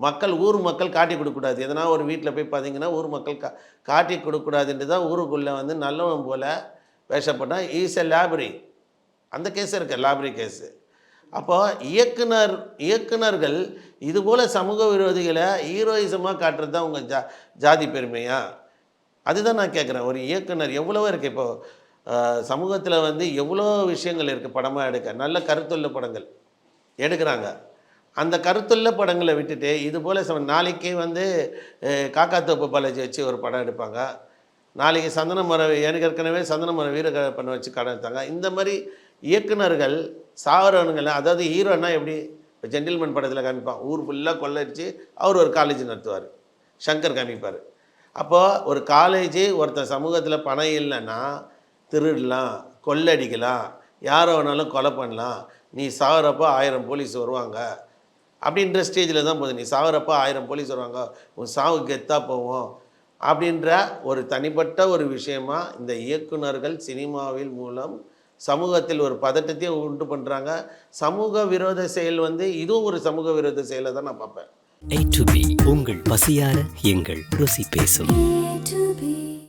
மக்கள் ஊர் மக்கள் காட்டி கொடுக்கக்கூடாது. எதனா ஒரு வீட்டில் போய் பார்த்தீங்கன்னா, ஊர் மக்கள் காட்டி கொடுக்கக்கூடாதுன்ட்டு தான் ஊருக்குள்ளே வந்து நல்லவன் போல வேஷப்பட்டா ஈஸ் எ லேபரி. அந்த கேஸ் இருக்கு, லேபரி கேஸு. அப்போ இயக்குனர்கள் இதுபோல் சமூக விரோதிகளை ஹீரோயிசமாக காட்டுறது தான் உங்கள் ஜாதி பெருமையா? அதுதான் நான் கேட்குறேன். ஒரு இயக்குனர் எவ்வளவோ இருக்குது. இப்போது சமூகத்தில் வந்து எவ்வளோ விஷயங்கள் இருக்குது படமாக எடுக்க. நல்ல கருத்துள்ள படங்கள் எடுக்கிறாங்க. அந்த கருத்துள்ள படங்களை விட்டுட்டு இது போல் நாளைக்கு வந்து காக்கா தோப்பு பாலாஜி வச்சு ஒரு படம் எடுப்பாங்க. நாளைக்கு எனக்கு ஏற்கனவே சந்தனமரம் வீரகப்பனை வச்சு படம் எடுத்தாங்க. இந்த மாதிரி இயக்குனர்கள் சாவரவனுங்களை, அதாவது ஹீரோனா எப்படி இப்போ ஜென்டில்மேன் படத்தில் காமிப்பான், ஊர் ஃபுல்லாக கொள்ளடிச்சு அவர் ஒரு காலேஜ் நடத்துவார், சங்கர் காமிப்பார். அப்போது ஒரு காலேஜ் ஒருத்தன் சமூகத்தில் பணம் இல்லைன்னா திருடலாம், கொள்ளடிக்கலாம், யாரை வேணாலும் கொலை பண்ணலாம், நீ சாகிறப்போ 1000 போலீஸ் வருவாங்க அப்படின்ற ஸ்டேஜில் தான் போகுது. நீ சாகிறப்போ 1000 போலீஸ் வருவாங்க, உன் சாவு கெத்தாக போவோம் அப்படின்ற ஒரு தனிப்பட்ட ஒரு விஷயமா இந்த இயக்குனர்கள் சினிமாவில் மூலம் சமூகத்தில் ஒரு பதட்டத்தையே உண்டு பண்ணுறாங்க. சமூக விரோத செயல் வந்து இதுவும் ஒரு சமூக விரோத செயலை தான் நான் பார்ப்பேன். A to B உங்கள் பசியார எங்கள் ருசி பேசும்.